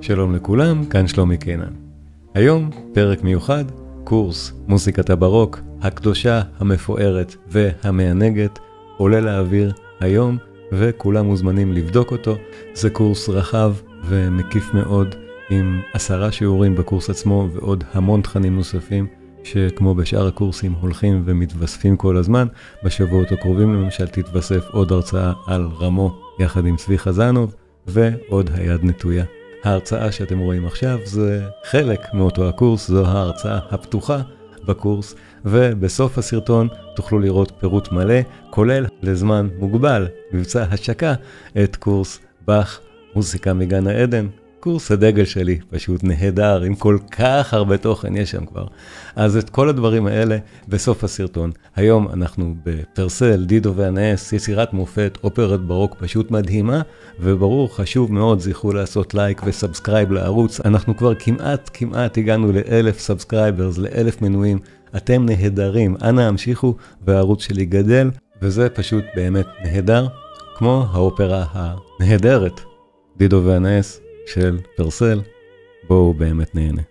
שלום לכולם, כאן שלומי קינן. היום פרק מיוחד, קורס מוזיקת הברוק, הקדושה, המפוארת והמענגת, עולה לאוויר היום וכולם מוזמנים לבדוק אותו. זה קורס רחב ומקיף מאוד עם 10 שיעורים בקורס עצמו ועוד המון תכנים נוספים שכמו בשאר הקורסים הולכים ומתווספים כל הזמן. בשבועות הקרובים למשל תתווסף עוד הרצאה על רמו יחד עם צבי חזנוב ועוד היד נטויה. ההרצאה שאתם רואים עכשיו זה חלק מאותו הקורס, זו ההרצאה הפתוחה בקורס, ובסוף הסרטון תוכלו לראות פירוט מלא, כולל לזמן מוגבל, מבצע השקה, את קורס באך מוזיקה מגן העדן. קורס הדגל שלי, פשוט נהדר, עם כל כך הרבה תוכן יש שם כבר. אז את כל הדברים האלה בסוף הסרטון. היום אנחנו בפרסל, דידו והנאס, יצירת מופת, אופרת ברוק פשוט מדהימה, וברור, חשוב מאוד, זכרו לעשות לייק וסאבסקרייב לערוץ. אנחנו כבר כמעט הגענו ל1,000 סאבסקרייברס, ל1,000 מנויים. אתם נהדרים, אנא המשיכו, והערוץ שלי גדל, וזה פשוט באמת נהדר, כמו האופרה הנהדרת, דידו והנאס. של פרסל, בואו באמת נהנה.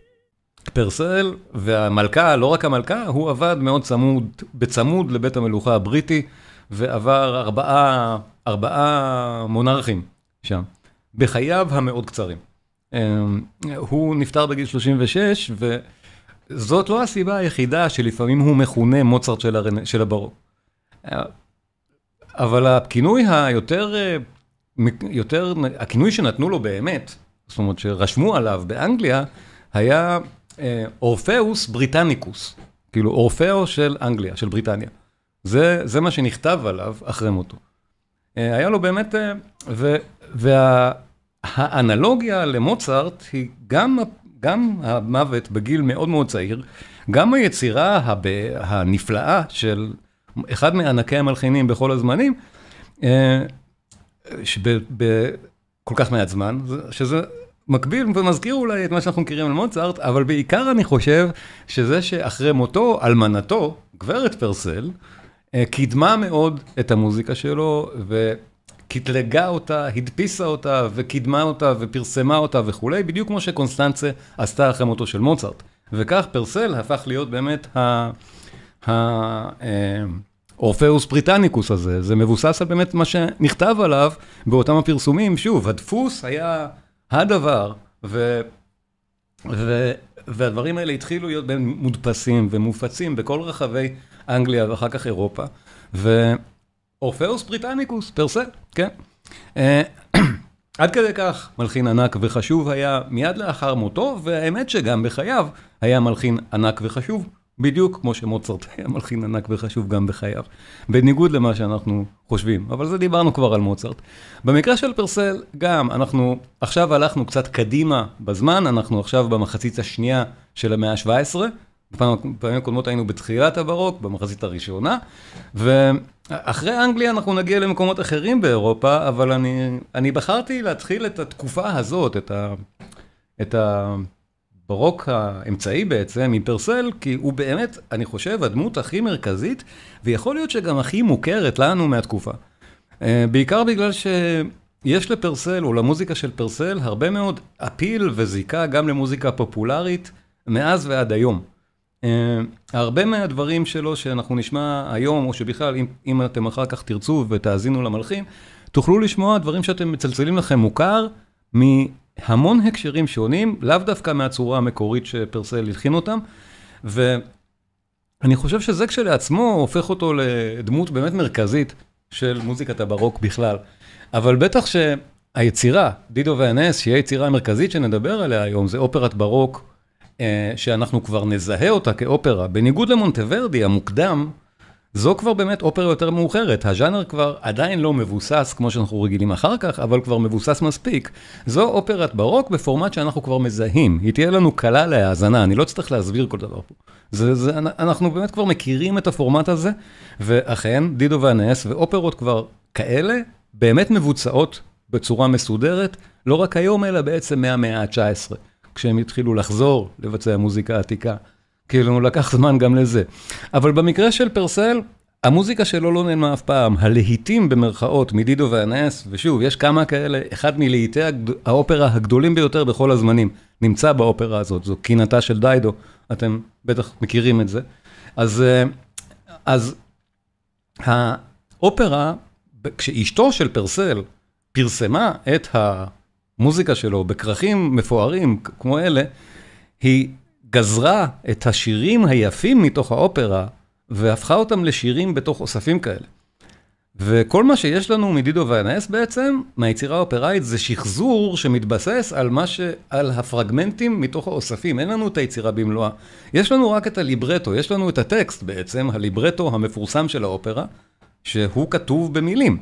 פרסל והמלכה, לא רק המלכה, הוא עבד מאוד בצמוד לבית המלוכה הבריטי, ועבר 4 מונרכים שם, בחייו המאוד קצרים. הוא נפטר בגיל 36, וזאת לא הסיבה היחידה שלפעמים הוא מכונה מוצרט של הברוק. אבל הכינוי הכינוי שנתנו לו באמת, זאת אומרת שרשמו עליו באנגליה, היה אורפאוס בריטניקוס, כאילו אורפאו של אנגליה, של בריטניה. זה מה שנכתב עליו אחרי מותו. היה לו באמת, והאנלוגיה למוצרט היא גם המוות בגיל מאוד מאוד צעיר, גם היצירה הנפלאה של אחד מענקי המלחינים בכל הזמנים, בכל כך מעט זמן, שזה מקביל ומזכיר אולי את מה שאנחנו מכירים על מוצרט, אבל בעיקר אני חושב שזה שאחרי מותו, אלמנתו, גברת פרסל, קידמה מאוד את המוזיקה שלו, וקטלגה אותה, הדפיסה אותה, וקידמה אותה, ופרסמה אותה וכולי, בדיוק כמו שקונסטנצה עשתה אחרי מותו של מוצרט. וכך פרסל הפך להיות באמת אורפאוס בריטניקוס הזה, זה מבוסס על באמת מה שנכתב עליו באותם הפרסומים. שוב, הדפוס היה הדבר, והדברים האלה התחילו להיות בין מודפסים ומופצים בכל רחבי אנגליה ואחר כך אירופה, ואורפאוס בריטניקוס, פרסל, כן. עד כדי כך מלחין ענק וחשוב היה מיד לאחר מותו, והאמת שגם בחייו היה מלחין ענק וחשוב, בדיוק כמו שמוצרט היה מלחין ענק וחשוב גם בחייו, בניגוד למה שאנחנו חושבים, אבל זה דיברנו כבר על מוצרט. במקרה של פרסל גם, אנחנו עכשיו הלכנו קצת קדימה בזמן, אנחנו עכשיו במחצית השנייה של המאה ה-17, בפעמים הקודמות היינו בתחילת הברוק, במחצית הראשונה, ואחרי אנגליה אנחנו נגיע למקומות אחרים באירופה, אבל אני בחרתי להתחיל את התקופה הזאת, את ברוק האמצעי בעצם מפרסל, כי הוא באמת, אני חושב, הדמות הכי מרכזית, ויכול להיות שגם הכי מוכרת לנו מהתקופה. בעיקר בגלל שיש לפרסל, או למוזיקה של פרסל, הרבה מאוד אפיל וזיקה גם למוזיקה פופולרית, מאז ועד היום. הרבה מהדברים שלו שאנחנו נשמע היום, או שבכלל, אם אתם אחר כך תרצו ותאזינו למלחין, תוכלו לשמוע דברים שאתם מצלצלים לכם מוכר, המון הקשרים שונים, לאו דווקא מהצורה המקורית שפרסל הלחין אותם, ואני חושב שזה כשלעצמו הופך אותו לדמות באמת מרכזית של מוזיקת הברוק בכלל. אבל בטח שהיצירה, דידו והנאס, שהיא היצירה המרכזית שנדבר עליה היום, זה אופרת ברוק, שאנחנו כבר נזהה אותה כאופרה. בניגוד למונטוורדי המוקדם, זו כבר באמת אופרה יותר מאוחרת, הז'אנר כבר עדיין לא מבוסס כמו שאנחנו רגילים אחר כך, אבל כבר מבוסס מספיק. זו אופרת ברוק בפורמט שאנחנו כבר מזהים, היא תהיה לנו קלה להאזנה, אני לא צריך להסביר כל דבר פה. אנחנו באמת כבר מכירים את הפורמט הזה, ואכן דידו והנאס ואופרות כבר כאלה באמת מבוצעות בצורה מסודרת, לא רק היום אלא בעצם מהמאה ה-19, כשהם התחילו לחזור לבצע מוזיקה עתיקה. כאילו לקח זמן גם לזה. אבל במקרה של פרסל, המוזיקה שלו לא נעלמה אף פעם, הלהיטים במרכאות מדידו ואנס, ושוב, יש כמה כאלה, אחד מלהיטי האופרה הגדולים ביותר בכל הזמנים, נמצא באופרה הזאת, זו קינתה של דיידו, אתם בטח מכירים את זה. אז האופרה, כשאשתו של פרסל פרסמה את המוזיקה שלו בכרכים מפוארים כמו אלה, היא גזרה את השירים היפים מתוך האופרה, והפכה אותם לשירים בתוך אוספים כאלה. וכל מה שיש לנו מדידו ואנס בעצם, מהיצירה האופראית, זה שחזור שמתבסס על הפרגמנטים מתוך האוספים. אין לנו את היצירה במלואה. יש לנו רק את הליברטו, יש לנו את הטקסט בעצם, הליברטו המפורסם של האופרה, שהוא כתוב במילים.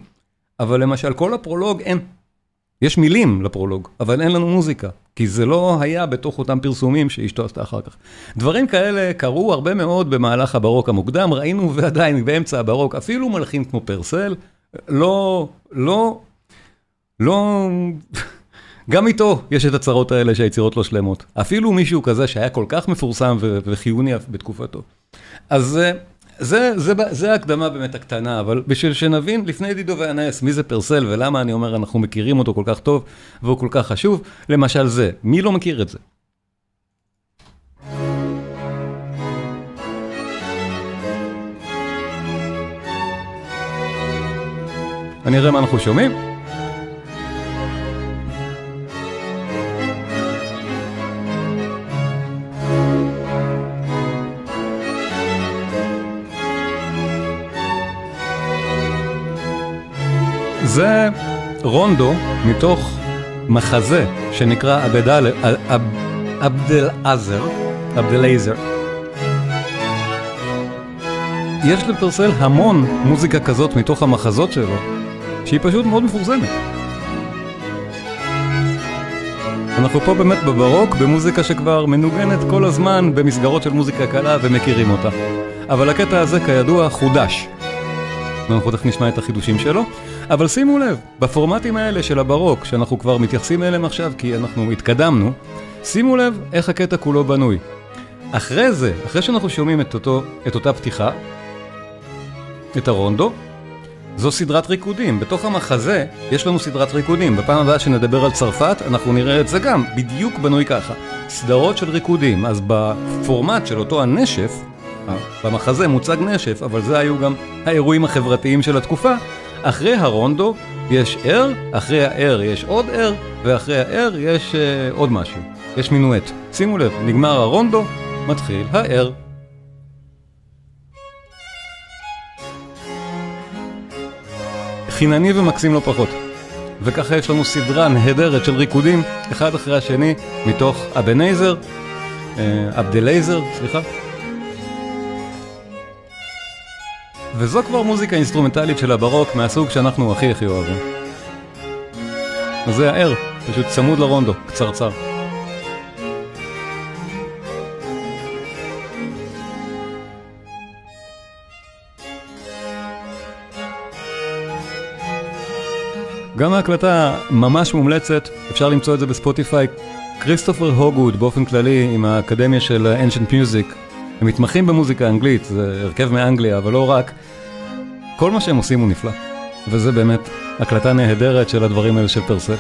אבל למשל, כל הפרולוג אין. יש מילים לפרולוג, אבל אין לנו מוזיקה, כי זה לא היה בתוך אותם פרסומים שאשתו עשתה אחר כך. דברים כאלה קרו הרבה מאוד במהלך הברוק המוקדם, ראינו ועדיין באמצע הברוק, אפילו מלחין כמו פרסל, גם איתו יש את הצרות האלה שהיצירות לא שלמות. אפילו מישהו כזה שהיה כל כך מפורסם וחיוני בתקופתו. אז זה ההקדמה באמת הקטנה, אבל בשביל שנבין לפני דידו ואנס מי זה פרסל ולמה אני אומר אנחנו מכירים אותו כל כך טוב והוא כל כך חשוב, למשל זה, מי לא מכיר את זה? אני אראה מה אנחנו שומעים. זה רונדו מתוך מחזה שנקרא עבדלעזר. יש לפרסל המון מוזיקה כזאת מתוך המחזות שלו, שהיא פשוט מאוד מפורסמת. אנחנו פה באמת בברוק, במוזיקה שכבר מנוגנת כל הזמן במסגרות של מוזיקה קלה ומכירים אותה. אבל הקטע הזה כידוע חודש. ואנחנו תכף נשמע את החידושים שלו. אבל שימו לב, בפורמטים האלה של הברוק, שאנחנו כבר מתייחסים אליהם עכשיו כי אנחנו התקדמנו, שימו לב איך הקטע כולו בנוי. אחרי זה, אחרי שאנחנו שומעים את אותה פתיחה, את הרונדו, זו סדרת ריקודים. בתוך המחזה יש לנו סדרת ריקודים. בפעם הבאה שנדבר על צרפת, אנחנו נראה את זה גם, בדיוק בנוי ככה. סדרות של ריקודים. אז בפורמט של אותו הנשף, במחזה מוצג נשף, אבל זה היו גם האירועים החברתיים של התקופה. אחרי הרונדו יש ער, אחרי הער יש עוד ער, ואחרי הער יש עוד משהו. יש מינואט. שימו לב, נגמר הרונדו, מתחיל הער. חינני ומקסים לא פחות. וככה יש לנו סדרה נהדרת של ריקודים, אחד אחרי השני, מתוך עבדלעזר, סליחה. וזו כבר מוזיקה אינסטרומנטלית של הברוק מהסוג שאנחנו הכי אוהבים. אז זה הער, פשוט צמוד לרונדו, קצרצר. גם ההקלטה ממש מומלצת, אפשר למצוא את זה בספוטיפיי. כריסטופר הוגווד באופן כללי עם האקדמיה של Ancient Music, הם מתמחים במוזיקה אנגלית, זה הרכב מאנגליה, אבל לא רק. כל מה שהם עושים הוא נפלא. וזה באמת הקלטה נהדרת של הדברים האלה של פרסל.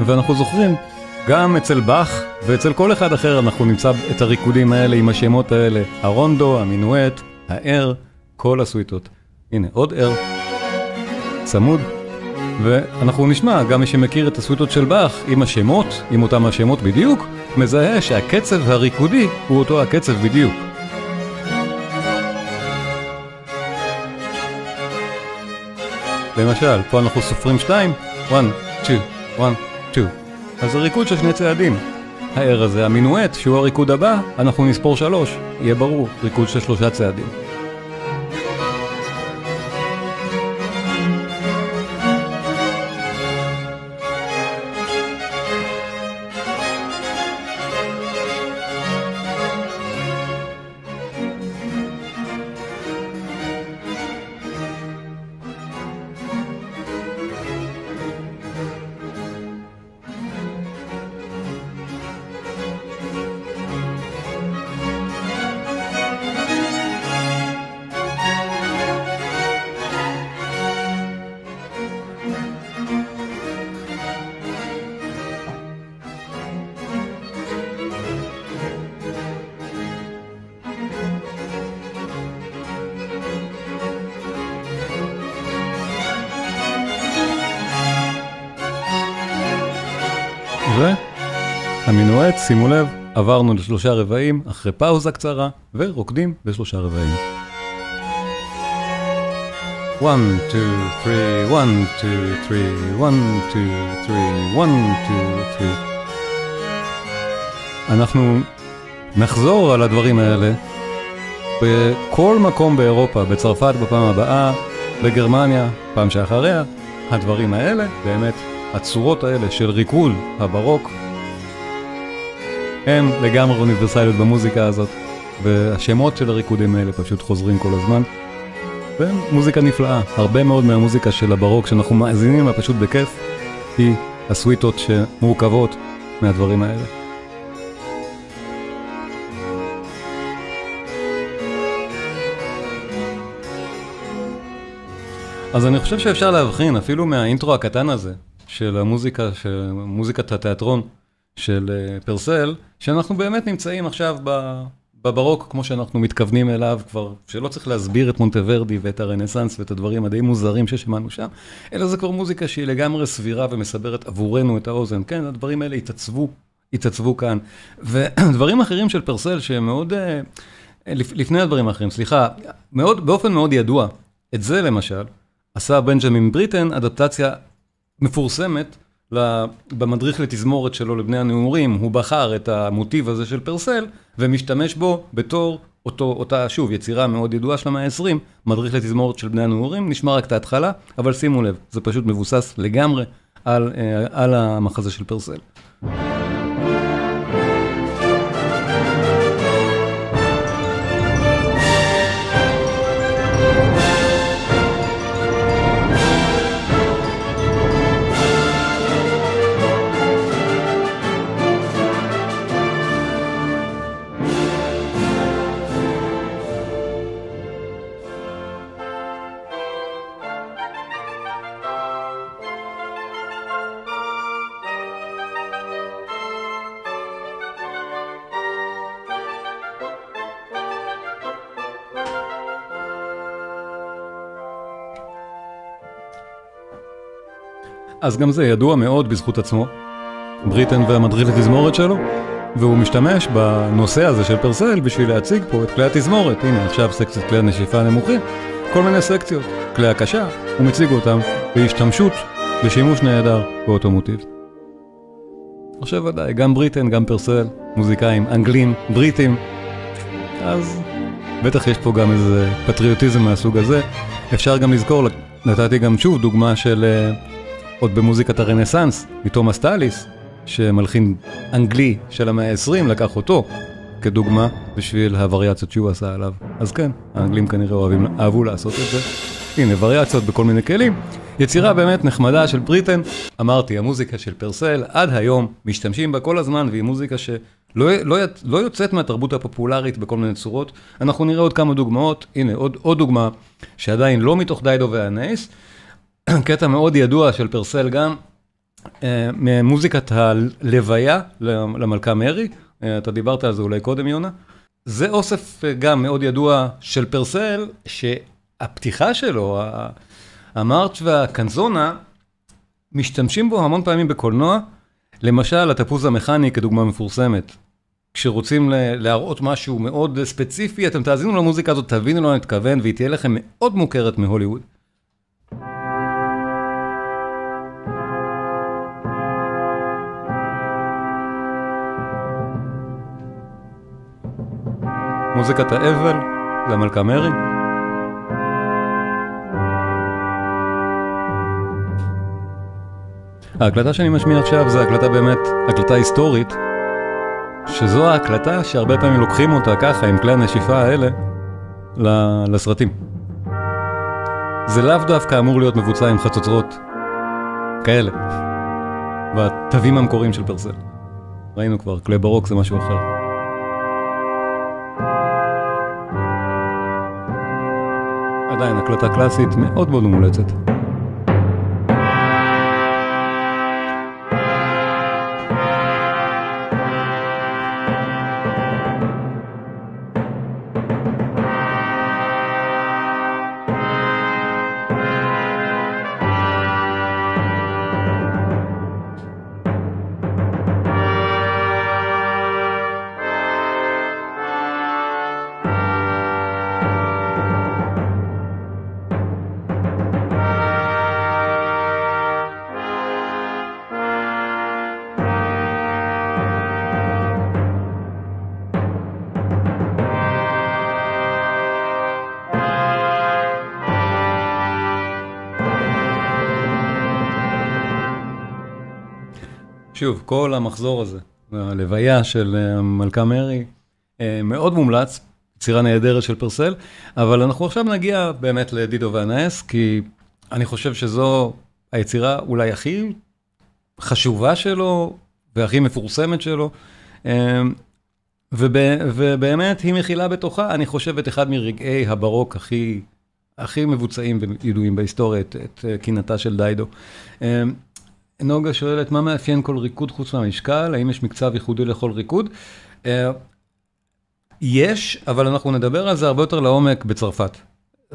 ואנחנו זוכרים, גם אצל באך ואצל כל אחד אחר אנחנו נמצא את הריקודים האלה עם השמות האלה. הרונדו, המינואט, הער, כל הסוויטות. הנה, עוד ער, צמוד. ואנחנו נשמע, גם מי שמכיר את הסוויטות של באך, עם השמות, עם אותם השמות בדיוק, מזהה שהקצב הריקודי הוא אותו הקצב בדיוק. למשל, פה אנחנו סופרים 2, 1, 2, 1, 2. אז הריקוד של 2 צעדים. הער הזה, המינואט, שהוא הריקוד הבא, אנחנו נספור 3. יהיה ברור, ריקוד של 3 צעדים. המינואט, שימו לב, עברנו לשלושה רבעים, אחרי פאוזה קצרה, ורוקדים בשלושה רבעים. 1, 2, 3, 1, 2, 3, 1, 2, 3, 1, 2, 3. אנחנו נחזור על הדברים האלה בכל מקום באירופה, בצרפת בפעם הבאה, בגרמניה, פעם שאחריה. הדברים האלה, באמת, הצורות האלה של ריקוד הברוק, הם לגמרי אוניברסליות במוזיקה הזאת, והשמות של הריקודים האלה פשוט חוזרים כל הזמן. ומוזיקה נפלאה, הרבה מאוד מהמוזיקה של הברוק שאנחנו מאזינים לה פשוט בכיף, היא הסוויטות שמורכבות מהדברים האלה. אז אני חושב שאפשר להבחין אפילו מהאינטרו הקטן הזה של המוזיקה, של מוזיקת התיאטרון של פרסל, שאנחנו באמת נמצאים עכשיו בברוק כמו שאנחנו מתכוונים אליו כבר, שלא צריך להסביר את מונטוורדי ואת הרנסנס ואת הדברים הדי מוזרים ששמענו שם, אלא זה כבר מוזיקה שהיא לגמרי סבירה ומסברת עבורנו את האוזן. כן, הדברים האלה התעצבו כאן. ודברים אחרים של פרסל שהם מאוד, לפני הדברים האחרים, סליחה, באופן מאוד ידוע, את זה למשל, עשה בנג'מין בריטן אדפטציה מפורסמת במדריך לתזמורת שלו לבני הנעורים. הוא בחר את המוטיב הזה של פרסל ומשתמש בו בתור אותה, שוב, יצירה מאוד ידועה של המאה ה-20, מדריך לתזמורת של בני הנעורים. נשמע רק את ההתחלה, אבל שימו לב, זה פשוט מבוסס לגמרי על המחזה של פרסל. אז גם זה ידוע מאוד בזכות עצמו, בריטן והמדריך לתזמורת שלו, והוא משתמש בנושא הזה של פרסל בשביל להציג פה את כלי התזמורת. הנה, עכשיו סקציית כלי הנשיפה הנמוכים, כל מיני סקציות, כלי הקשה, הוא מציג אותם בהשתמשות, בשימוש נהדר באותו מוטיב. עכשיו ודאי, גם בריטן, גם פרסל, מוזיקאים, אנגלים, בריטים, אז בטח יש פה גם איזה פטריוטיזם מהסוג הזה. אפשר גם לזכור, נתתי גם שוב דוגמה של עוד במוזיקת הרנסנס, מתומאס טאליס, שמלחין אנגלי של המאה ה-20, לקח אותו כדוגמה בשביל הווריאציות שהוא עשה עליו. אז כן, האנגלים כנראה אהבו לעשות את זה. הנה, וריאציות בכל מיני כלים. יצירה באמת נחמדה של בריטן. אמרתי, המוזיקה של פרסל עד היום משתמשים בה כל הזמן, והיא מוזיקה שלא יוצאת מהתרבות הפופולרית בכל מיני צורות. אנחנו נראה עוד כמה דוגמאות. הנה, עוד דוגמה שעדיין לא מתוך דיידו והנייס. קטע מאוד ידוע של פרסל גם, ממוזיקת הלוויה למלכה מרי. אתה דיברת על זה אולי קודם, יונה. זה אוסף גם מאוד ידוע של פרסל, שהפתיחה שלו, המרץ' והקנזונה, משתמשים בו המון פעמים בקולנוע. למשל, התפוז המכני כדוגמה מפורסמת. כשרוצים להראות משהו מאוד ספציפי, אתם תאזינו למוזיקה הזאת, תבינו לו נתכוון, והיא תהיה לכם מאוד מוכרת מהוליווד. מוזיקת האבל, זה המלכה מרי. ההקלטה שאני משמיע עכשיו זה הקלטה באמת, הקלטה היסטורית, שזו ההקלטה שהרבה פעמים לוקחים אותה ככה עם כלי הנשיפה האלה לסרטים. זה לאו דווקא אמור להיות מבוצע עם חצוצרות כאלה, בתווים המקוריים של פרסל. ראינו כבר, כלי ברוק זה משהו אחר. עדיין הקלטה קלאסית מאוד מאוד מומלצת. שוב, כל המחזור הזה, הלוויה של מלכה מרי, מאוד מומלץ, יצירה נהדרת של פרסל, אבל אנחנו עכשיו נגיע באמת לדידו ואנאס, כי אני חושב שזו היצירה אולי הכי חשובה שלו, והכי מפורסמת שלו, ובאמת היא מכילה בתוכה, אני חושב, את אחד מרגעי הברוק הכי מבוצעים וידועים בהיסטוריה, את קינתה של דיידו. נוגה שואלת, מה מאפיין כל ריקוד חוץ מהמשקל? האם יש מקצב ייחודי לכל ריקוד? יש, אבל אנחנו נדבר על זה הרבה יותר לעומק בצרפת.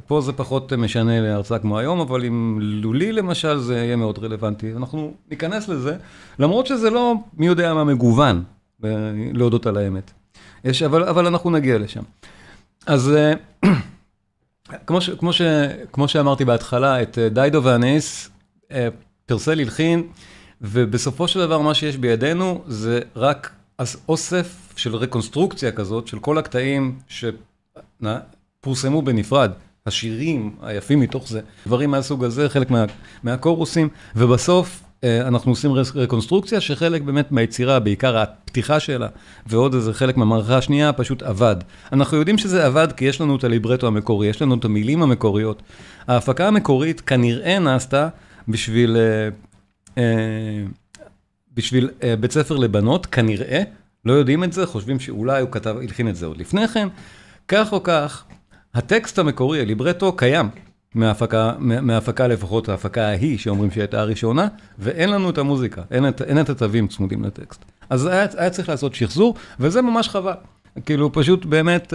פה זה פחות משנה להרצאה כמו היום, אבל עם לולי למשל זה יהיה מאוד רלוונטי. אנחנו ניכנס לזה, למרות שזה לא מי יודע מה מגוון, להודות על האמת. אבל אנחנו נגיע לשם. אז כמו שאמרתי בהתחלה, את דיידו ואנאס פרסל הלחין, ובסופו של דבר מה שיש בידינו זה רק אוסף של רקונסטרוקציה כזאת, של כל הקטעים שפורסמו בנפרד, השירים היפים מתוך זה, דברים מהסוג הזה, חלק מהקורוסים, ובסוף אנחנו עושים רקונסטרוקציה שחלק באמת מהיצירה, בעיקר הפתיחה שלה, ועוד איזה חלק מהמערכה השנייה, פשוט עבד. אנחנו יודעים שזה עבד כי יש לנו את הליברטו המקורי, יש לנו את המילים המקוריות. ההפקה המקורית כנראה נעשתה בשביל בית ספר לבנות, כנראה, לא יודעים את זה, חושבים שאולי הוא הלחין את זה עוד לפני כן. כך או כך, הטקסט המקורי, הליברטו, קיים מההפקה לפחות, ההפקה ההיא שאומרים שהייתה הראשונה, ואין לנו את המוזיקה, אין את התווים צמודים לטקסט. אז היה צריך לעשות שחזור, וזה ממש חבל. כאילו פשוט באמת,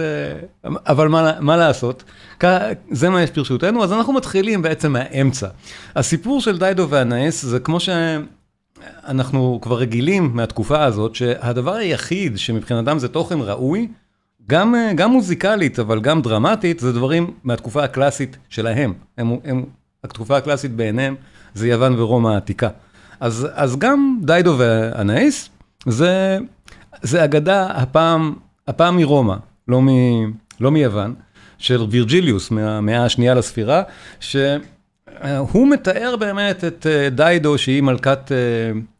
אבל מה לעשות? זה מה יש ברשותנו, אז אנחנו מתחילים בעצם מהאמצע. הסיפור של דיידו ואנאס זה כמו שאנחנו כבר רגילים מהתקופה הזאת, שהדבר היחיד שמבחינתם זה תוכן ראוי, גם מוזיקלית, אבל גם דרמטית, זה דברים מהתקופה הקלאסית שלהם. התקופה הקלאסית בעיניהם זה יוון ורומא העתיקה. אז גם דיידו ואנאס, זה אגדה הפעם מרומא, לא מיוון, של וירג'יליוס מהמאה השנייה לספירה, שהוא מתאר באמת את דיידו שהיא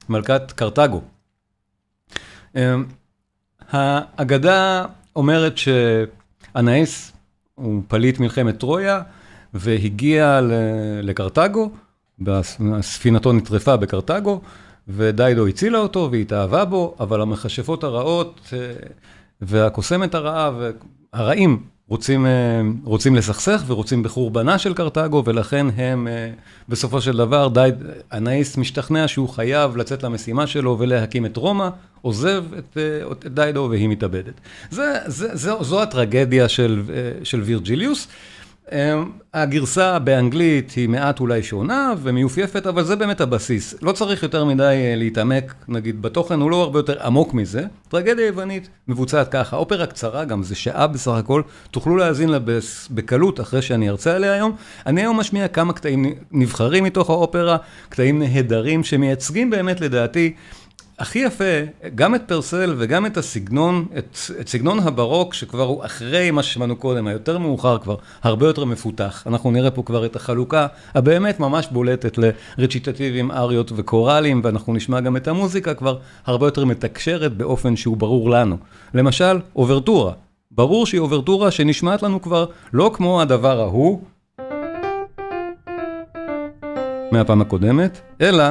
מלכת קרתגו. האגדה אומרת שאנאס הוא פליט מלחמת טרויה, והגיע לקרתגו, ספינתו נטרפה בקרתגו, ודיידו הצילה אותו והתאהבה בו, אבל המכשפות הרעות והקוסמת הרעה והרעים רוצים לסכסך ורוצים בחורבנה של קרתגו, ולכן הם בסופו של דבר, אנאס משתכנע שהוא חייב לצאת למשימה שלו ולהקים את רומא, עוזב את דיידו והיא מתאבדת. זו הטרגדיה של וירג'יליוס. הגרסה באנגלית היא מעט אולי שונה ומיופייפת, אבל זה באמת הבסיס. לא צריך יותר מדי להתעמק, נגיד, בתוכן הוא לא הרבה יותר עמוק מזה. טרגדיה יוונית מבוצעת ככה. אופרה קצרה, גם זה שעה בסך הכל, תוכלו להאזין לה בקלות אחרי שאני ארצה עליה היום. אני היום משמיע כמה קטעים נבחרים מתוך האופרה, קטעים נהדרים שמייצגים באמת לדעתי, הכי יפה, גם את פרסל וגם את הסגנון, את סגנון הברוק, שכבר הוא אחרי מה ששמענו קודם, היותר מאוחר כבר, הרבה יותר מפותח. אנחנו נראה פה כבר את החלוקה הבאמת ממש בולטת לרציטטיבים, אריות וקורלים, ואנחנו נשמע גם את המוזיקה כבר הרבה יותר מתקשרת באופן שהוא ברור לנו. למשל, אוברטורה. ברור שהיא אוברטורה שנשמעת לנו כבר לא כמו הדבר ההוא, מהפעם הקודמת, אלא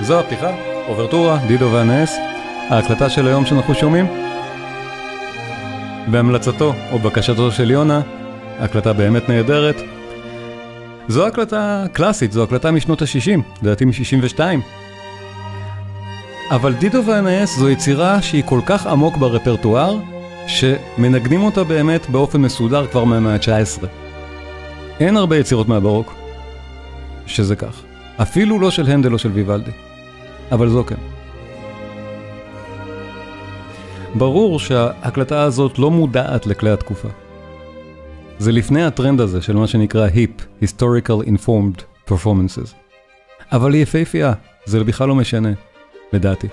זו הפתיחה, אוברטורה, דידו ואנאס, ההקלטה של היום שאנחנו שומעים. בהמלצתו או בקשתו של יונה, הקלטה באמת נהדרת. זו הקלטה קלאסית, זו הקלטה משנות ה-60, לדעתי מ-62. אבל דידו ואנאס זו יצירה שהיא כל כך עמוק ברפרטואר, שמנגנים אותה באמת באופן מסודר כבר מהמאה ה-19. אין הרבה יצירות מהברוק שזה כך. אפילו לא של הנדל או של ויוולדי. אבל זו כן. ברור שההקלטה הזאת לא מודעת לכלי התקופה. זה לפני הטרנד הזה של מה שנקרא HIP, Historical Informed Performances. אבל היא יפהפייה, זה בכלל לא משנה, לדעתי.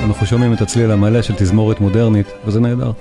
אנחנו שומעים את הצליל המלא של תזמורת מודרנית, וזה נהדר.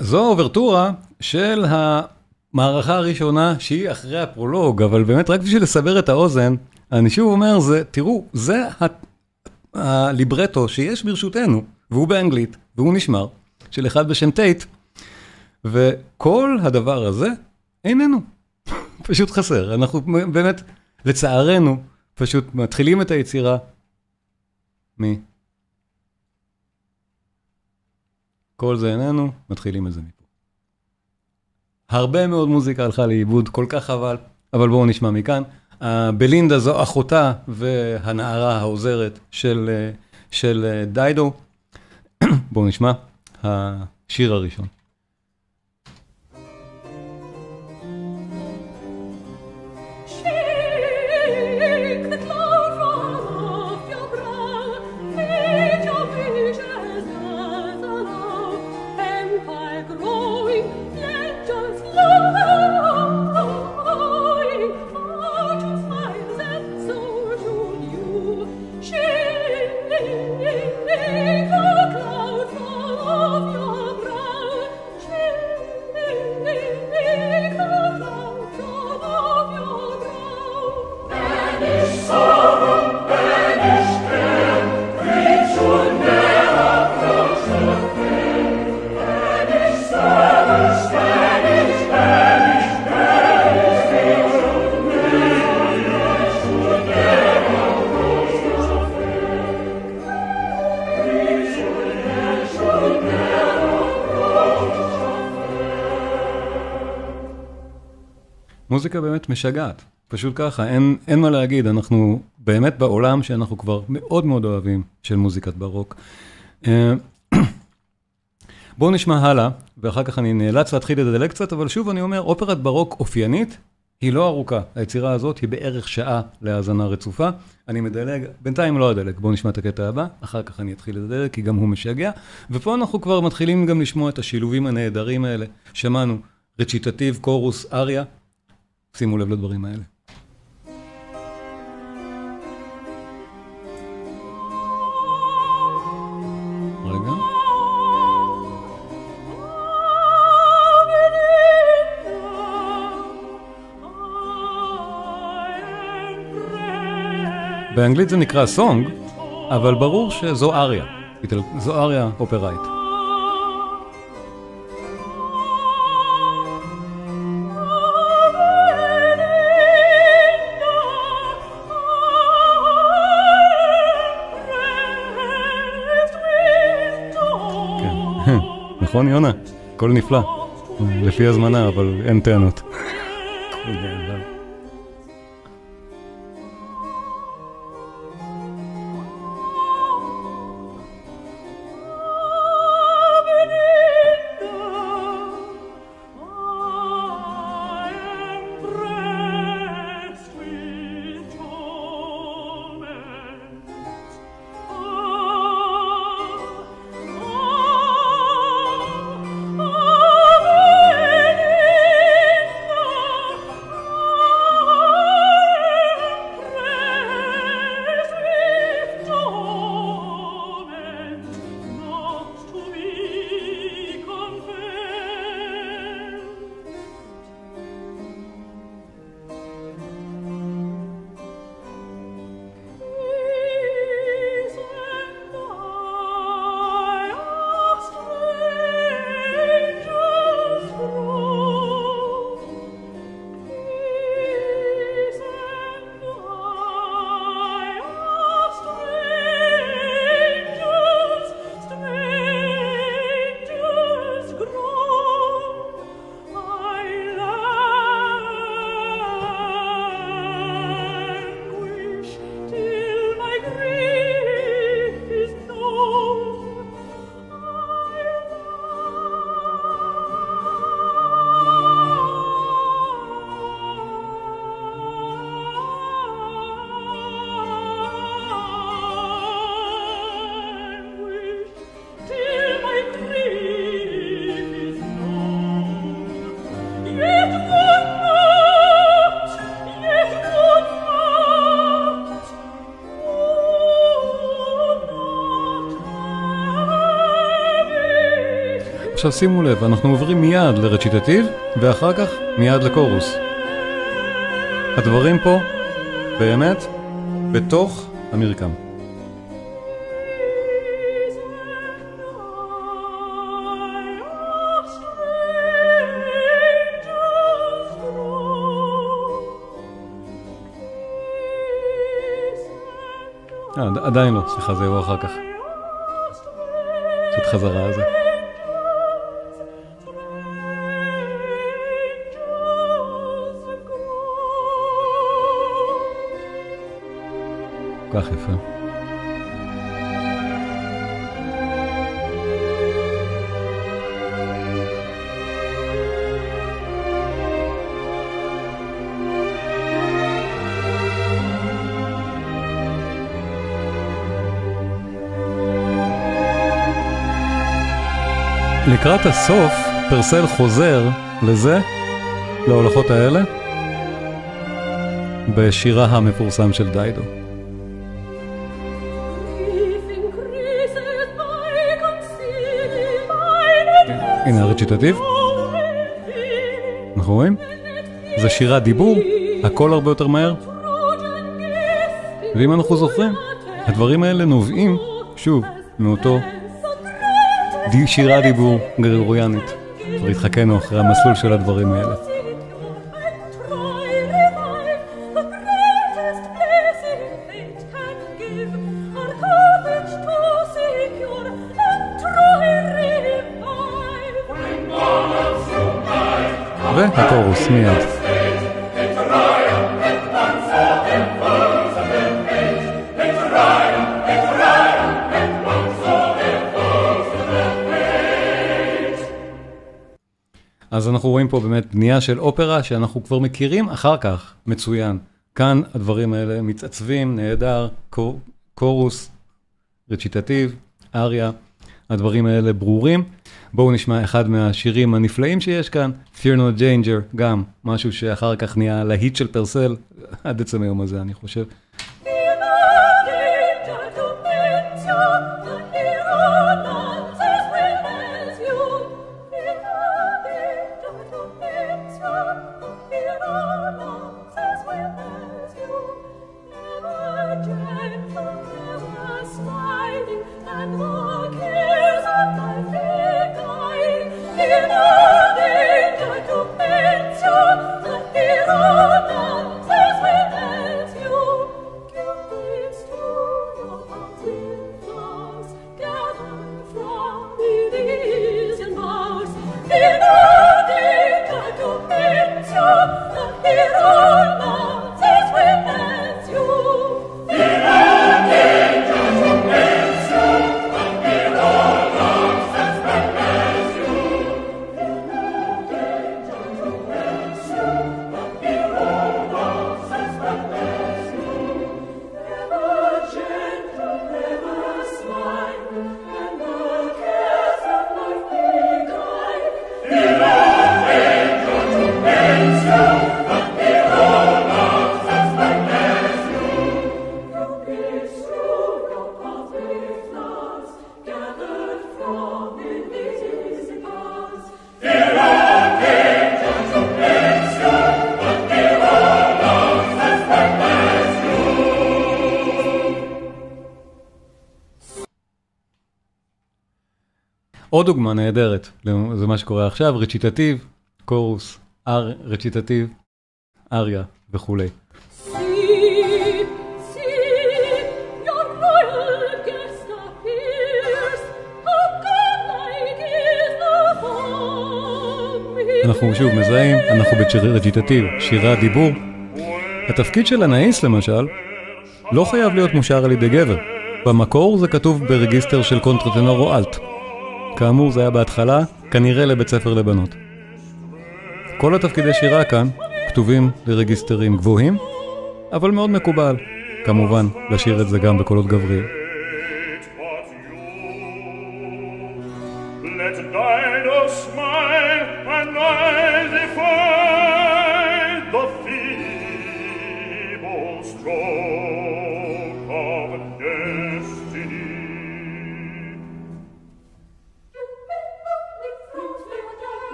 זו אוברטורה של המערכה הראשונה שהיא אחרי הפרולוג, אבל באמת רק בשביל לסבר את האוזן, אני שוב אומר, תראו, זה הליברטו שיש ברשותנו, והוא באנגלית, והוא נשמר, של אחד בשם טייט, וכל הדבר הזה איננו, פשוט חסר. אנחנו באמת, לצערנו, פשוט מתחילים את היצירה כל זה איננו, מתחילים את זה מפה. הרבה מאוד מוזיקה הלכה לאיבוד, כל כך חבל, אבל בואו נשמע מכאן. בלינדה זו אחותה והנערה העוזרת של דיידו. בואו נשמע השיר הראשון. מוזיקה באמת משגעת, פשוט ככה, אין מה להגיד, אנחנו באמת בעולם שאנחנו כבר מאוד מאוד אוהבים של מוזיקת ברוק. בואו נשמע הלאה, ואחר כך אני נאלץ להתחיל לדלג קצת, אבל שוב אני אומר, אופרת ברוק אופיינית היא לא ארוכה, היצירה הזאת היא בערך שעה להאזנה רצופה, אני מדלג, בינתיים לא אדלג, בואו נשמע את הקטע הבא, אחר כך אני אתחיל לדלג, כי גם הוא משגע, ופה אנחנו כבר מתחילים גם לשמוע את השילובים הנהדרים האלה, שמענו רציטטיב, קורוס, אריה, שימו לב לדברים האלה. רגע. באנגלית זה נקרא סונג, אבל ברור שזו אריה. זו אריה אופראית. נכון, יונה? הכל נפלא. לפי הזמנה, אבל אין טענות. עכשיו שימו לב, אנחנו עוברים מיד לרציטטיב, ואחר כך מיד לקורוס. הדברים פה, באמת, בתוך המרקם. עדיין לא, סליחה, זה יבוא אחר כך. זאת חזרה על זה. כל כך יפה. לקראת הסוף, פרסל חוזר לזה, להולכות האלה, בשירה המפורסם של דיידו. הנה הרציטטיב. אנחנו רואים? זה שירה דיבור, הכל הרבה יותר מהר. ואם אנחנו זוכרים, הדברים האלה נובעים, שוב, מאותו שירה דיבור גרגוריאנית. כבר התחכנו אחרי המסלול של הדברים האלה. והקורוס מיד. אז אנחנו רואים פה באמת בנייה של אופרה שאנחנו כבר מכירים אחר כך, מצוין. כאן הדברים האלה מתעצבים, נהדר, קורוס, רציטטיב, אריה, הדברים האלה ברורים. בואו נשמע אחד מהשירים הנפלאים שיש כאן, Fear No Danger, גם משהו שאחר כך נהיה להיט של פרסל, עד עצם היום הזה אני חושב. עוד דוגמה נהדרת, זה מה שקורה עכשיו, רציטטיב, קורוס, רציטטיב, אריה וכו'. אנחנו שוב מזהים, אנחנו בשיר רציטטיב, שירה דיבור. התפקיד של הנאיס למשל, לא חייב להיות מושר על ידי גבר. במקור זה כתוב ברגיסטר של קונטרטנור או אלט. כאמור זה היה בהתחלה, כנראה לבית ספר לבנות. כל התפקידי שירה כאן כתובים לרגיסטרים גבוהים, אבל מאוד מקובל, כמובן, לשיר את זה גם בקולות גבריים.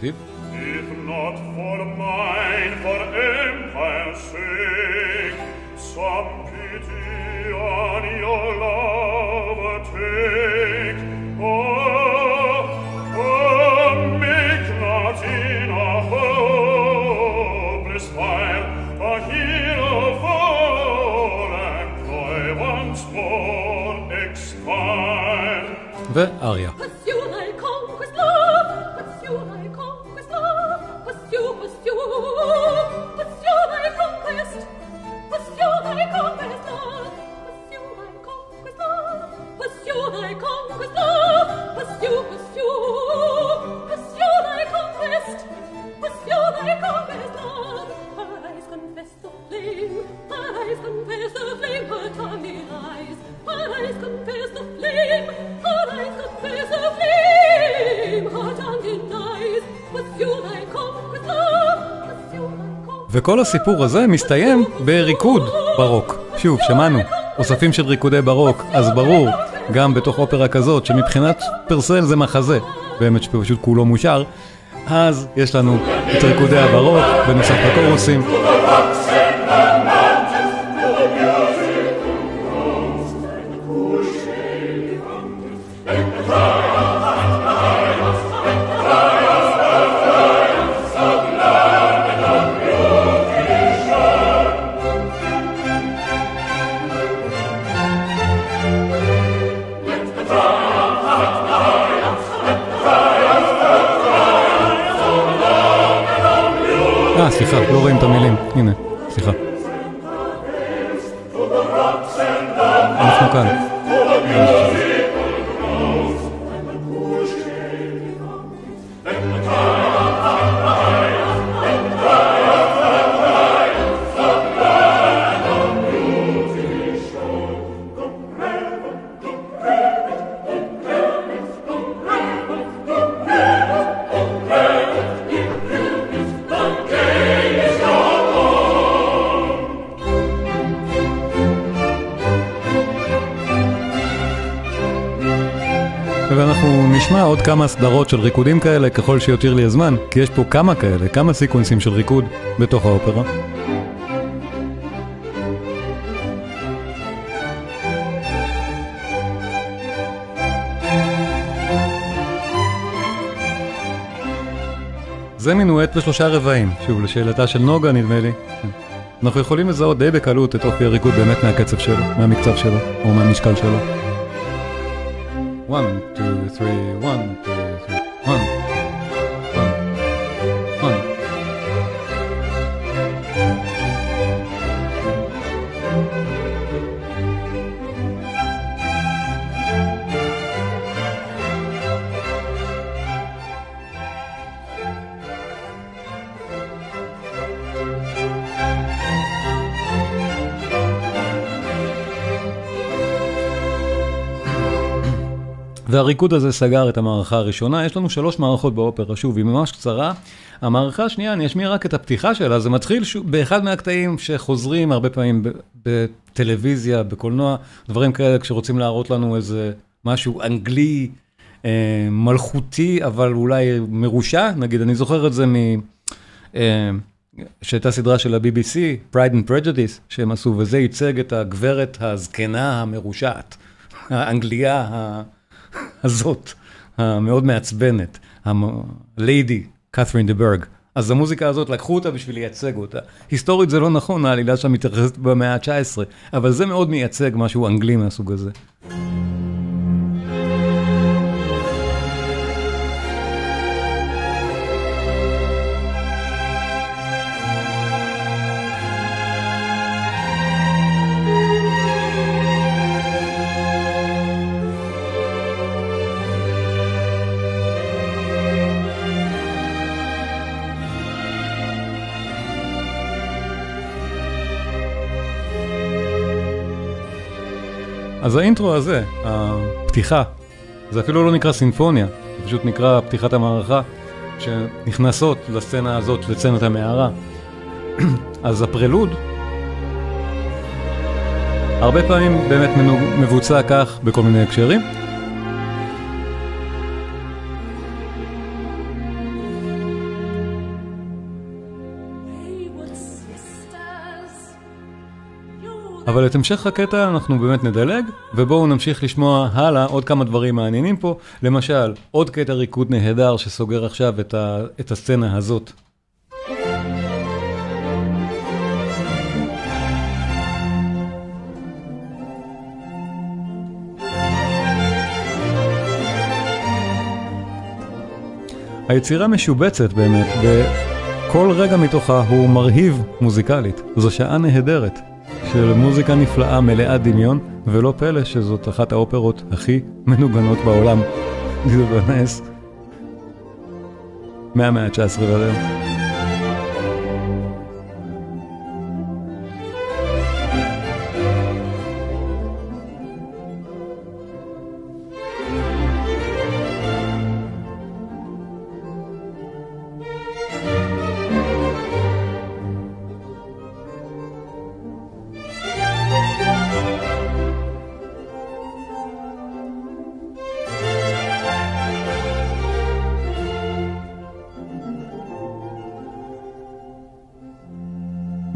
נתיב. If not for mine, for empire's sake, some pity on your love take. Oh, make not in a hopeless fire a hero fall and Troy once more expire. ואריה. וכל הסיפור הזה מסתיים בריקוד ברוק. שוב, שמענו, אוספים של ריקודי ברוק, אז ברור, גם בתוך אופרה כזאת, שמבחינת פרסל זה מחזה, באמת שפשוט כולו מושר, אז יש לנו את ריקודי הברוק, בנוסף לקורוסים. סליחה, לא רואים את המילים. הנה, סליחה. אנחנו כאן. ואנחנו נשמע עוד כמה סדרות של ריקודים כאלה ככל שיותיר לי הזמן, כי יש פה כמה כאלה, כמה סיקוונסים של ריקוד בתוך האופרה. זה מינואט בשלושה רבעים, שוב לשאלתה של נוגה נדמה לי. אנחנו יכולים לזהות די בקלות את אופי הריקוד באמת מהקצב שלו, מהמקצב שלו, או מהמשקל שלו. 1, 2, 3, 1, 2, 3, 1, 1, 1. והריקוד הזה סגר את המערכה הראשונה. יש לנו 3 מערכות באופרה, שוב, היא ממש קצרה. המערכה השנייה, אני אשמיע רק את הפתיחה שלה, זה מתחיל באחד מהקטעים שחוזרים הרבה פעמים בטלוויזיה, בקולנוע, דברים כאלה, כשרוצים להראות לנו איזה משהו אנגלי, מלכותי, אבל אולי מרושע, נגיד, אני זוכר את זה שהייתה סדרה של ה-BBC, Pride and Prejudice, שהם עשו, וזה ייצג את הגברת הזקנה המרושעת, האנגליה הזאת, המאוד מעצבנת, הליידי קת'רין דה ברג. אז המוזיקה הזאת לקחו אותה בשביל לייצג אותה. היסטורית זה לא נכון, העלילה שם מתייחסת במאה ה-19, אבל זה מאוד מייצג משהו אנגלי מהסוג הזה. אז האינטרו הזה, הפתיחה, זה אפילו לא נקרא סינפוניה, זה פשוט נקרא פתיחת המערכה, שנכנסות לסצנה הזאת, לסצנת המערה. אז הפרלוד, הרבה פעמים באמת מבוצע כך בכל מיני הקשרים. אבל את המשך הקטע אנחנו באמת נדלג, ובואו נמשיך לשמוע הלאה עוד כמה דברים מעניינים פה. למשל, עוד קטע ריקוד נהדר שסוגר עכשיו את הסצנה הזאת. היצירה משובצת באמת, וכל רגע מתוכה הוא מרהיב מוזיקלית. זו שעה נהדרת של מוזיקה נפלאה מלאה דמיון, ולא פלא שזאת אחת האופרות הכי מנוגנות בעולם. דיזודונס, מהמאה ה-19 ועד.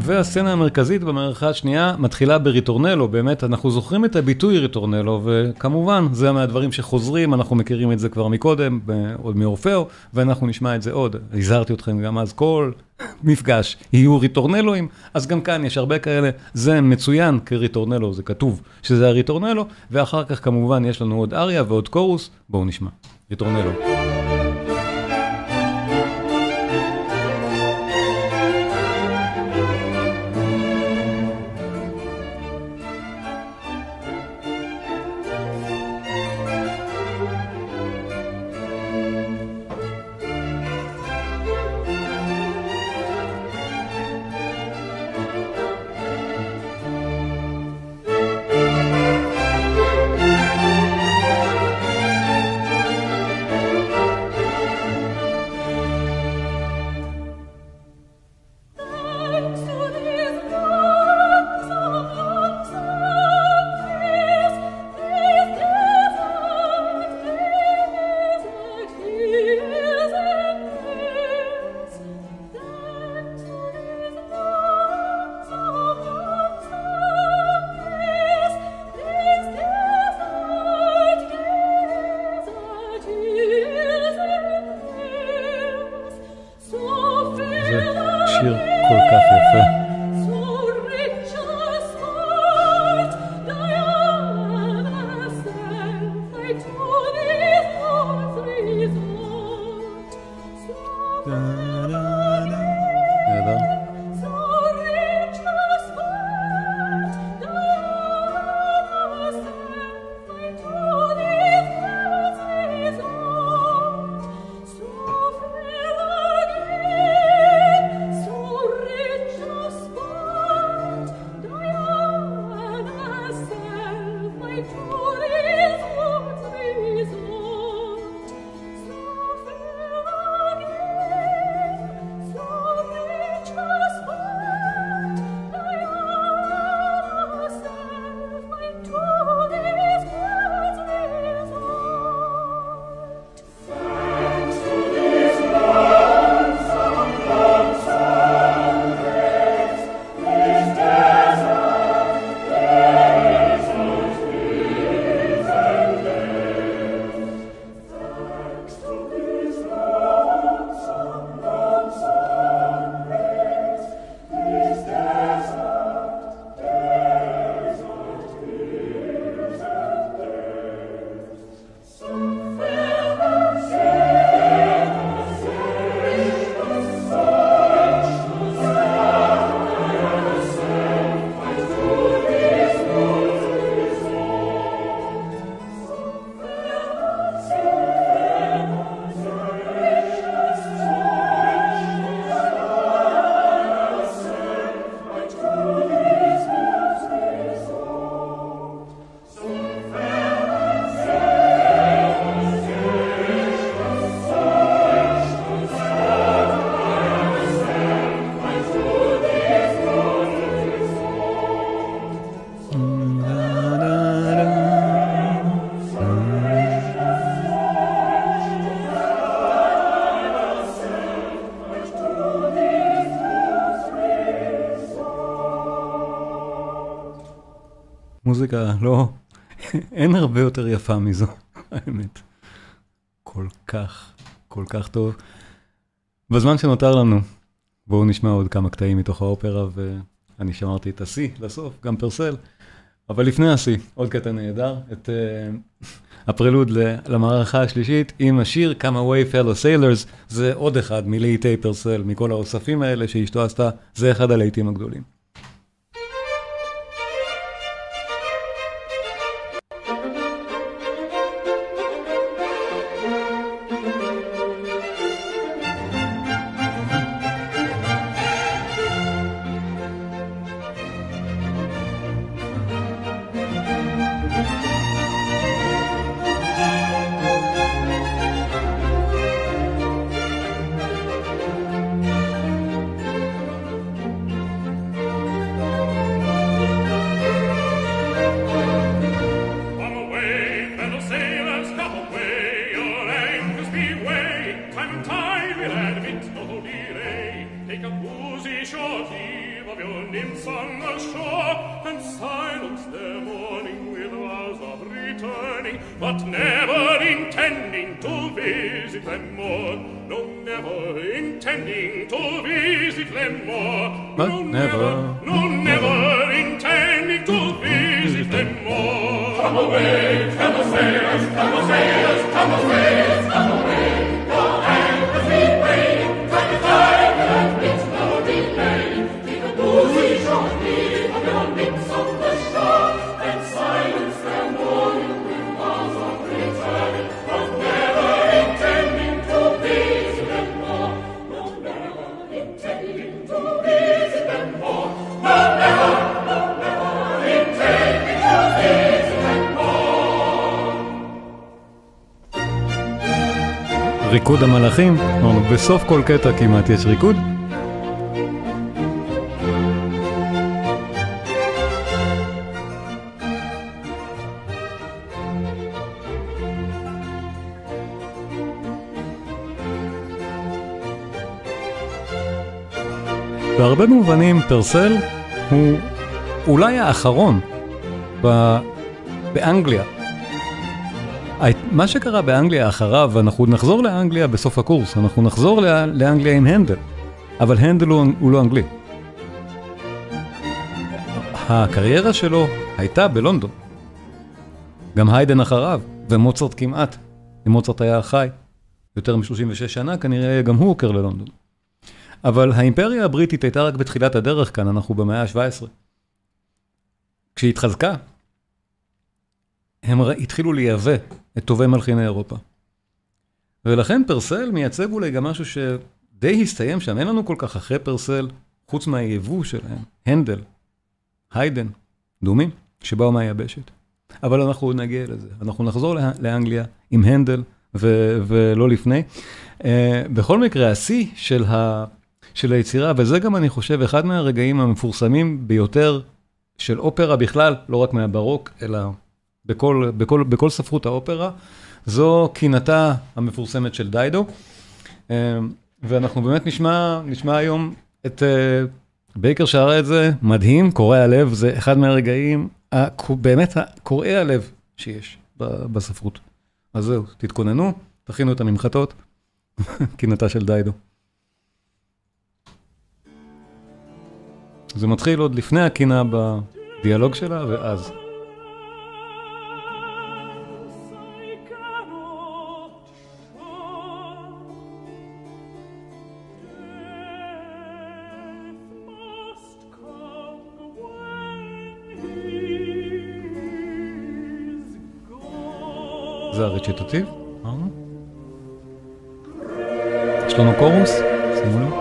והסצנה המרכזית במערכה השנייה מתחילה בריטורנלו. באמת אנחנו זוכרים את הביטוי ריטורנלו, וכמובן זה מהדברים שחוזרים, אנחנו מכירים את זה כבר מקודם, עוד מאורפאו, ואנחנו נשמע את זה עוד. הזהרתי אתכם גם אז, כל מפגש יהיו ריטורנלואים, אז גם כאן יש הרבה כאלה. זה מצוין כריטורנלו, זה כתוב שזה הריטורנלו, ואחר כך כמובן יש לנו עוד אריה ועוד קורוס. בואו נשמע ריטורנלו. שיר כל כך יפה. So מוזיקה לא, אין הרבה יותר יפה מזו, האמת. כל כך טוב. בזמן שנותר לנו, בואו נשמע עוד כמה קטעים מתוך האופרה, ואני שמרתי את השיא לסוף, גם פרסל. אבל לפני השיא, עוד קטע נהדר, את הפרלוד למערכה השלישית, עם השיר Come Away Fellow Sailors, זה עוד אחד מלהיטי פרסל, מכל האוספים האלה שאשתו עשתה, זה אחד הלהיטים הגדולים. ריקוד המלאכים, בסוף כל קטע כמעט יש ריקוד. בהרבה מובנים פרסל הוא אולי האחרון באנגליה. מה שקרה באנגליה אחריו, אנחנו נחזור לאנגליה בסוף הקורס, אנחנו נחזור לאנגליה עם הנדל, אבל הנדל הוא לא אנגלי. הקריירה שלו הייתה בלונדון. גם היידן אחריו, ומוצרט כמעט. אם מוצרט היה חי יותר מ-36 שנה, כנראה גם הוא הוכר ללונדון. אבל האימפריה הבריטית הייתה רק בתחילת הדרך כאן, אנחנו במאה ה-17. כשהיא התחזקה, הם התחילו לייבא את טובי מלחיני אירופה. ולכן פרסל מייצג אולי גם משהו שדי הסתיים שם, אין לנו כל כך אחרי פרסל, חוץ מהיבוא שלהם, הנדל, היידן, דומים, שבאו מהיבשת. אבל אנחנו נגיע לזה, אנחנו נחזור לאנגליה עם הנדל ולא לפני. בכל מקרה, השיא של היצירה, וזה גם אני חושב אחד מהרגעים המפורסמים ביותר של אופרה בכלל, לא רק מהברוק, אלא בכל ספרות האופרה, זו קינתה המפורסמת של דיידו, ואנחנו באמת נשמע היום את בייקר שרה את זה, מדהים, קורע הלב, זה אחד מהרגעים באמת קורעי הלב שיש בספרות. אז זהו, תתכוננו, תכינו את הממחטות, קינתה של דיידו. זה מתחיל עוד לפני הקינה בדיאלוג שלה, ואז זה הרציטטיב, אמרנו. יש לנו קורוס, שימו לב.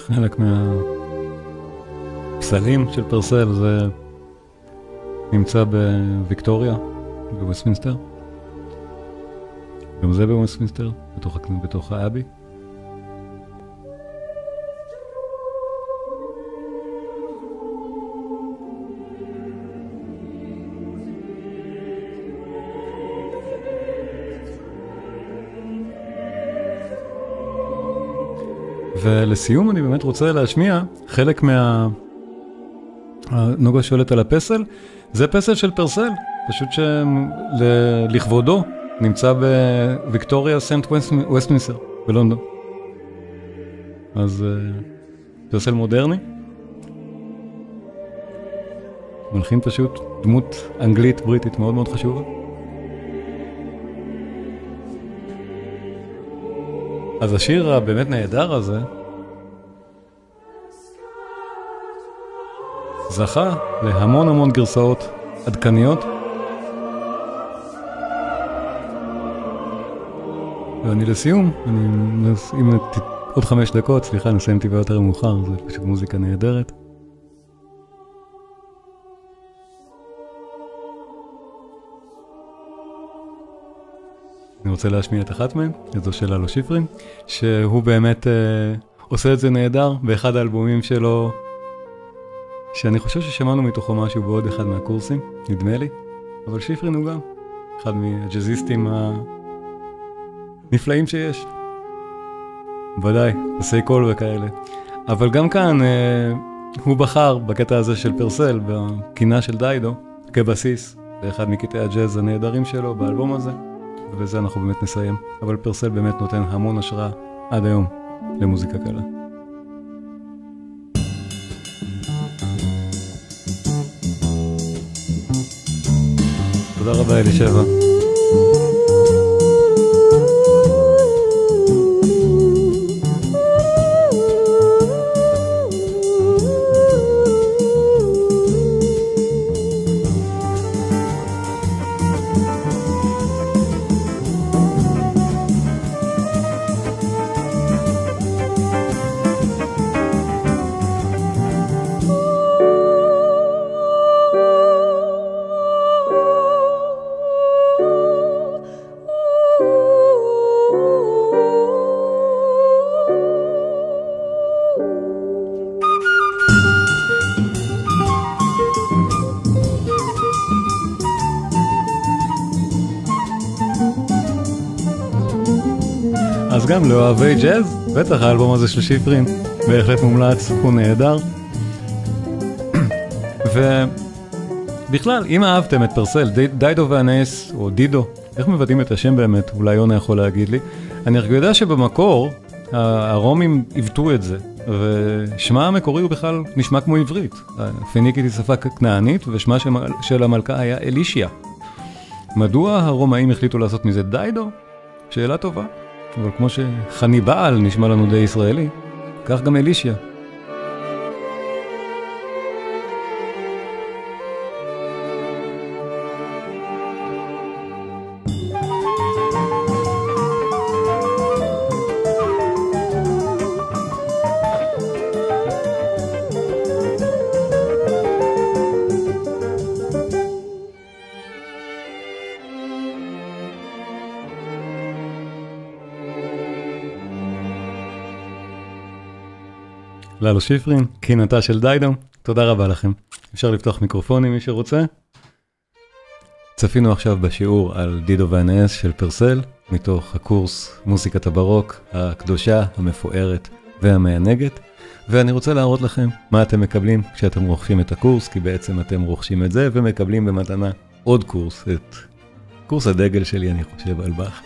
חלק מהפסלים של פרסל, זה נמצא בוויקטוריה, בווסטמינסטר. גם זה בווסטמינסטר, בתוך האבי. ולסיום אני באמת רוצה להשמיע חלק נוגה שואלת על הפסל, זה פסל של פרסל, פשוט שלכבודו נמצא בוויקטוריה סנט ווסטמינסטר בלונדון. אז פרסל מודרני, מלחין פשוט דמות אנגלית בריטית מאוד מאוד חשובה. אז השיר הבאמת נהדר הזה זכה להמון המון גרסאות עדכניות, ואני לסיום, אם עוד 5 דקות, סליחה, נסיים טבעה יותר מאוחר, זה פשוט מוזיקה נהדרת. אני רוצה להשמיע את אחת מהם, את זו של אלו שיפרין, שהוא באמת עושה את זה נהדר באחד האלבומים שלו, שאני חושב ששמענו מתוכו משהו בעוד אחד מהקורסים, נדמה לי, אבל שיפרין הוא גם אחד מהג'אזיסטים הנפלאים שיש. ודאי, עשי קול וכאלה. אבל גם כאן הוא בחר בקטע הזה של פרסל, בקינה של דיידו, כבסיס, לאחד מקטעי הג'אז הנהדרים שלו באלבום הזה. ובזה אנחנו באמת נסיים. אבל פרסל באמת נותן המון השראה עד היום למוזיקה קלה. תודה רבה אלישבע. אז גם לאוהבי ג'אז, בטח האלבום הזה של שיפרין, בהחלט מומלץ, הוא נהדר. ובכלל, אם אהבתם את פרסל, דיידו ואנס, או דידו, איך מבטאים את השם באמת? אולי יונה יכול להגיד לי. אני יודע שבמקור, הרומים עיוותו את זה, ושמה המקורי הוא בכלל נשמע כמו עברית. פיניקית היא שפה כנענית, ושמה של המלכה היה אלישיה. מדוע הרומאים החליטו לעשות מזה דיידו? שאלה טובה. אבל כמו שחניבעל נשמע לנו די ישראלי, כך גם אלישיה. לאלו שיפרין, קינתה של דיידו, תודה רבה לכם. אפשר לפתוח מיקרופונים מי שרוצה. צפינו עכשיו בשיעור על דידו ואנס של פרסל, מתוך הקורס מוזיקת הברוק, הקדושה, המפוארת והמענגת, ואני רוצה להראות לכם מה אתם מקבלים כשאתם רוכשים את הקורס, כי בעצם אתם רוכשים את זה ומקבלים במתנה עוד קורס, את קורס הדגל שלי אני חושב על באך.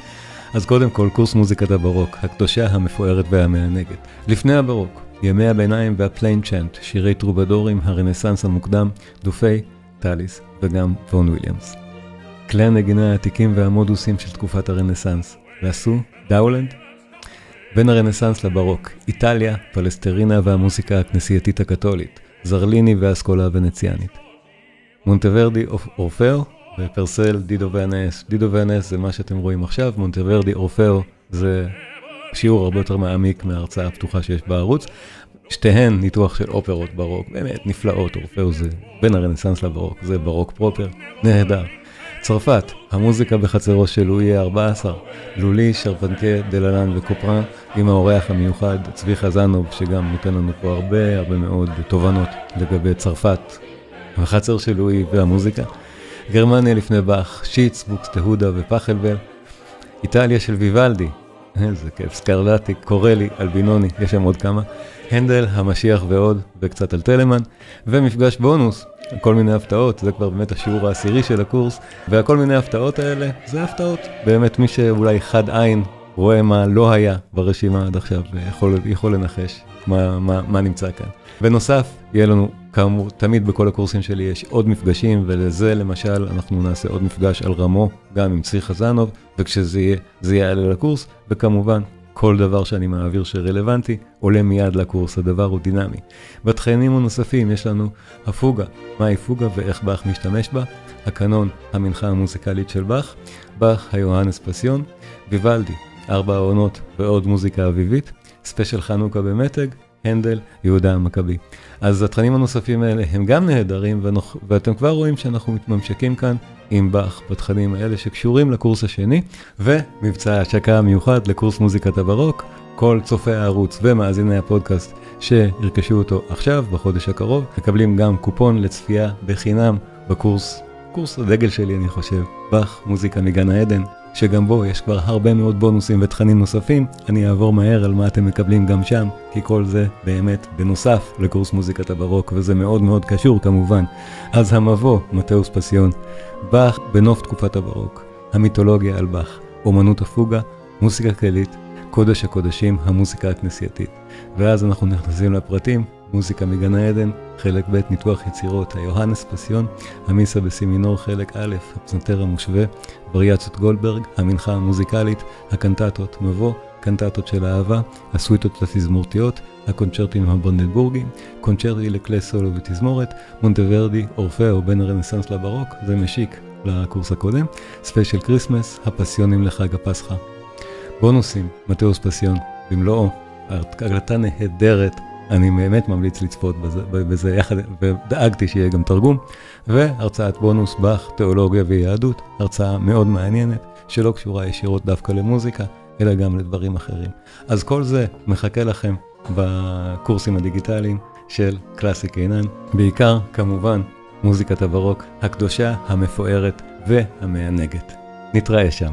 אז קודם כל קורס מוזיקת הברוק, הקדושה, המפוארת והמענגת. לפני הברוק, ימי הביניים והפליין צ'אנט, שירי טרובדורים, הרנסנס המוקדם, דופי, טליס וגם וון וויליאמס. כלי הנגינה העתיקים והמודוסים של תקופת הרנסנס, ועשו דאולנד. בין הרנסנס לברוק, איטליה, פלסטרינה והמוסיקה הכנסייתית הקתולית, זרליני והאסכולה הוונציאנית. מונטוורדי אורפאו ופרסל דידו ואנס. דידו ואנס זה מה שאתם רואים עכשיו, מונטוורדי אורפאו זה שיעור הרבה יותר מעמיק מההרצאה הפתוחה שיש בערוץ. שתיהן ניתוח של אופרות ברוק, באמת נפלאות, אורפאוס זה בין הרנסנס לברוק, זה ברוק פרופר, נהדר. צרפת, המוזיקה בחצרו של לואי ה-14, לולי, שרפנקה, דללן וקופרן, עם האורח המיוחד, צבי חזנוב, שגם נותן לנו פה הרבה מאוד תובנות לגבי צרפת, החצר של לואי והמוזיקה. גרמניה לפני באך, שיץ, בוקסטהודה ופחלבל. איטליה של ויוולדי, איזה כיף, סקרלטי, קורלי, אלבינוני, יש שם עוד כמה. הנדל, המשיח ועוד, וקצת על טלמן, ומפגש בונוס, כל מיני הפתעות, זה כבר באמת השיעור העשירי של הקורס, והכל מיני הפתעות האלה, זה הפתעות. באמת מי שאולי חד עין רואה מה לא היה ברשימה עד עכשיו, יכול לנחש מה נמצא כאן. בנוסף, יהיה לנו, כאמור, תמיד בכל הקורסים שלי יש עוד מפגשים, ולזה למשל אנחנו נעשה עוד מפגש על רמו, גם עם צבי חזנוב, וכשזה יהיה, זה יעלה לקורס, וכמובן, כל דבר שאני מעביר שרלוונטי, עולה מיד לקורס, הדבר הוא דינמי. בתכנים הנוספים יש לנו הפוגה, מהי פוגה ואיך באך משתמש בה, הקנון, המנחה המוזיקלית של באך, באך היוהנס פסיון, ויוולדי, 4 העונות ועוד מוזיקה אביבית, ספיישל חנוכה במתג, הנדל, יהודה המכבי. אז התכנים הנוספים האלה הם גם נהדרים, ואתם כבר רואים שאנחנו מתממשקים כאן עם באך בתכנים האלה שקשורים לקורס השני, ומבצע השקה מיוחד לקורס מוזיקת הברוק. כל צופי הערוץ ומאזיני הפודקאסט שירכשו אותו עכשיו, בחודש הקרוב, מקבלים גם קופון לצפייה בחינם בקורס, קורס הדגל שלי אני חושב, באך מוזיקה מגן העדן, שגם בו יש כבר הרבה מאוד בונוסים ותכנים נוספים. אני אעבור מהר על מה אתם מקבלים גם שם, כי כל זה באמת בנוסף לקורס מוזיקת הברוק, וזה מאוד קשור כמובן. אז המבוא, מתאוס פסיון, באך בנוף תקופת הברוק, המיתולוגיה על באך, אומנות הפוגה, מוזיקה כללית, קודש הקודשים, המוזיקה הכנסייתית. ואז אנחנו נכנסים לפרטים, מוזיקה מגן העדן, חלק ב' ניתוח יצירות, היוהנס פסיון, המיסה בסימינור חלק א', הפסנתר המושווה, וריאציות גולדברג, המנחה המוזיקלית, הקנטטות מבוא, קנטטות של אהבה, הסוויטות התזמורתיות, הקונצ'רטים הברנדנבורגיים, קונצ'רטי לכלי סולו ותזמורת, מונטוורדי, אורפאו בין הרנסנס לברוק, זה משיק לקורס הקודם, ספיישל קריסמס, הפסיונים לחג הפסחה. בונוסים, מתאוס פסיון, במלואו, הקלטה נהדרת, אני באמת ממליץ לצפות בזה יחד, ודאגתי שיהיה גם תרגום, והרצאת בונוס באך, תיאולוגיה ויהדות, הרצאה מאוד מעניינת, שלא קשורה ישירות דווקא למוזיקה, אלא גם לדברים אחרים. אז כל זה מחכה לכם בקורסים הדיגיטליים של קלאסי קינן, בעיקר כמובן מוזיקת הברוק, הקדושה, המפוארת והמענגת. נתראה שם.